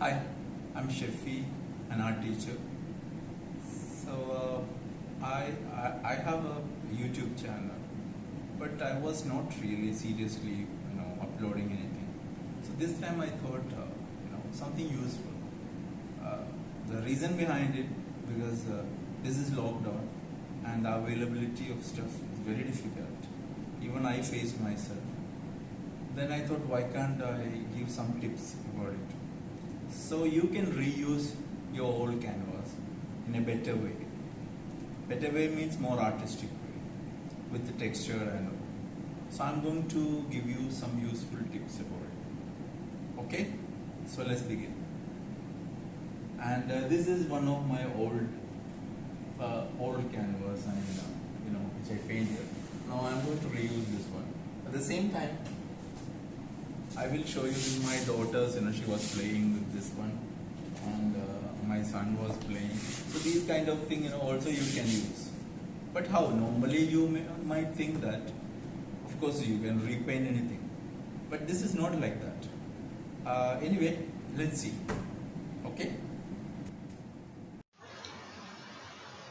Hi, I'm Sheffy, an art teacher. So I have a YouTube channel, but I was not really seriously uploading anything. So this time I thought something useful. Uh, the reason behind it because this is lockdown and the availability of stuff is very difficult. Even I faced myself. Then I thought, why can't I give some tips about it? So you can reuse your old canvas in a better way. Better way means more artistic way with the texture and all. So I'm going to give you some useful tips about it. Okay? So let's begin. And this is one of my old canvas and which I painted. Now I'm going to reuse this one. At the same time, I will show you my daughters, she was playing with this one and my son was playing. So these kind of thing, also you can use. But how? Normally you might think that, of course you can repaint anything. But this is not like that. Anyway, let's see. Okay?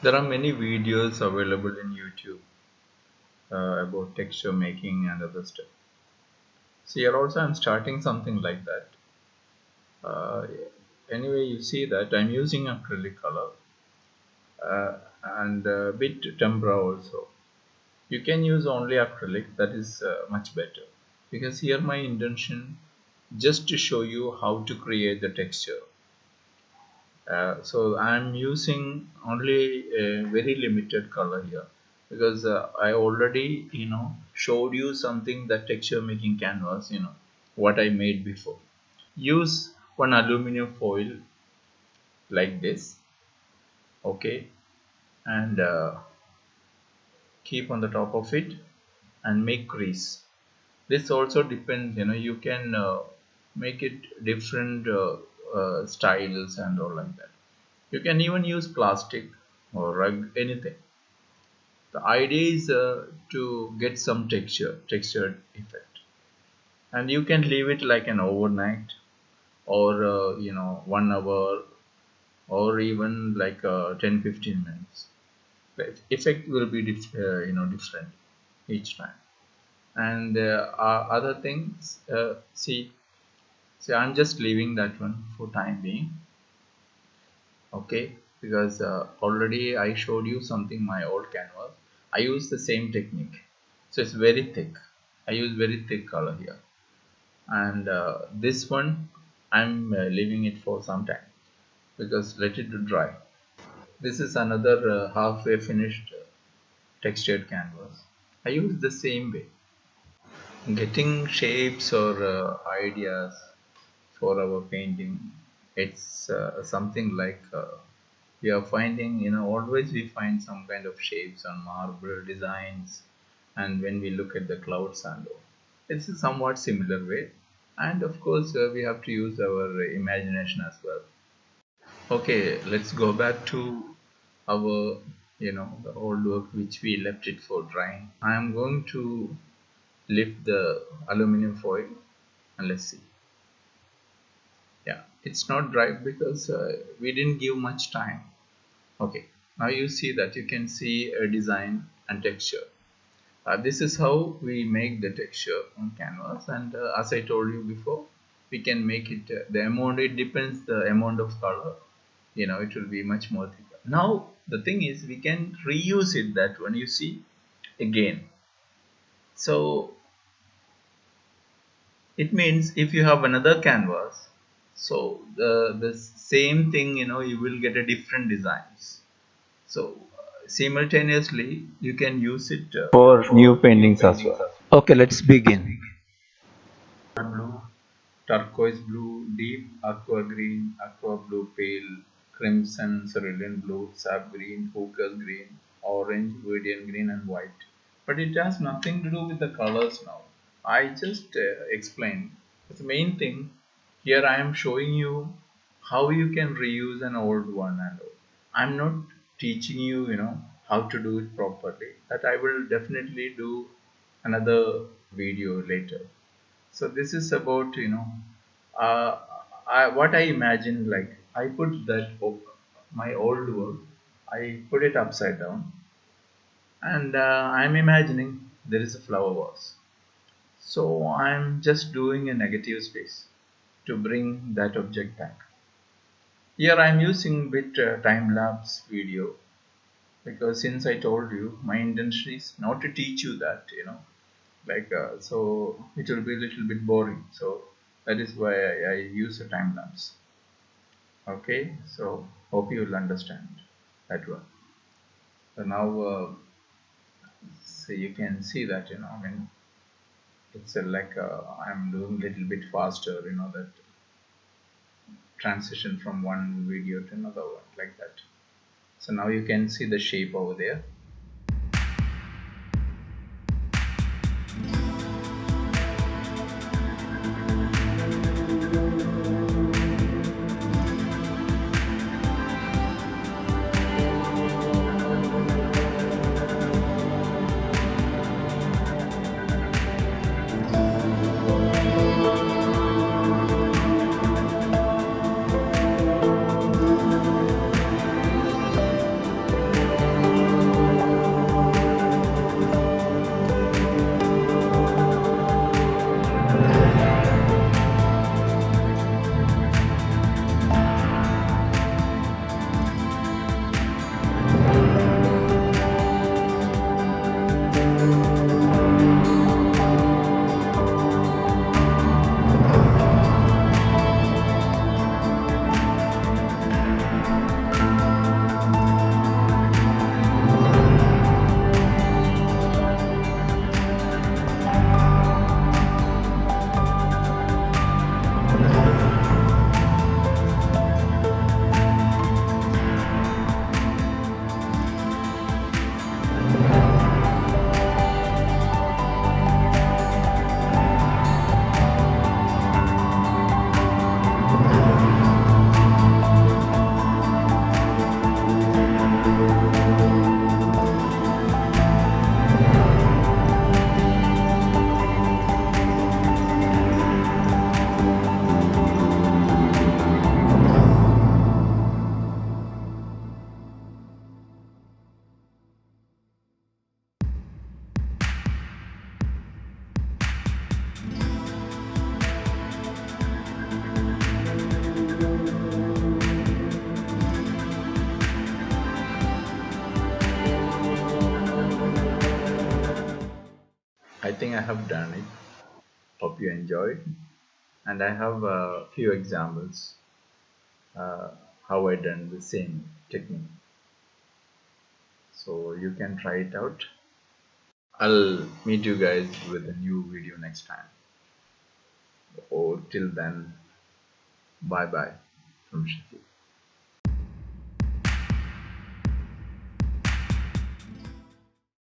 There are many videos available in YouTube about texture making and other stuff. So here also I'm starting something like that. Uh, anyway, you see that I'm using acrylic color and a bit tempera also. You can use only acrylic, that is much better, because here my intention just to show you how to create the texture. So I'm using only a very limited color here because I already showed you something, that texture making canvas, what I made before. Use one aluminum foil like this, okay, and keep on the top of it and make crease. This also depends, you can make it different styles and all like that. You can even use plastic or rug, anything. The idea is to get some textured effect, and you can leave it like an overnight or 1 hour or even like 10-15 minutes. The effect will be different each time. And other things, see, I'm just leaving that one for time being, okay, because already I showed you something, my old canvas. I use the same technique, so it's very thick. I use very thick color here, and this one I'm leaving it for some time because let it to dry. This is another halfway finished textured canvas. I use the same way, getting shapes or ideas for our painting. It's something like we are finding, always we find some kind of shapes on marble designs, and when we look at the clouds and all, it's a somewhat similar way. And of course we have to use our imagination as well. Okay, let's go back to our, the old work which we left it for drying. I am going to lift the aluminum foil and let's see. Yeah, it's not dry because we didn't give much time. Okay, now you see that you can see a design and texture. This is how we make the texture on canvas, and as I told you before, we can make it the amount, it depends the amount of color, it will be much more thicker. Now the thing is we can reuse it, that when you see again. So it means if you have another canvas, so the same thing, you will get a different designs. So simultaneously you can use it for new paintings as well. Okay, let's begin. Blue, turquoise blue, deep aqua green, aqua blue pale, crimson, cerulean blue, sap green, ochre green, orange, Veridian green, and white. But it has nothing to do with the colors now. I just explained. The main thing here, I am showing you how you can reuse an old one and all. I'm not teaching you, how to do it properly. That I will definitely do another video later. So this is about, uh, what I imagined, like I put my old work, I put it upside down, and I'm imagining there is a flower vase. So I'm just doing a negative space to bring that object back. Here I'm using bit time lapse video because since I told you my intention is not to teach you that, so it will be a little bit boring. So that is why I use a time lapse. Okay, so hope you will understand that one. So now, so you can see that I mean it's I'm doing a little bit faster, that transition from one video to another one like that. So now you can see the shape over there. I think I have done it. Hope you enjoyed. And I have a few examples uh, how I done the same technique. So you can try it out. I'll meet you guys with a new video next time. Or till then, bye bye from Shafi.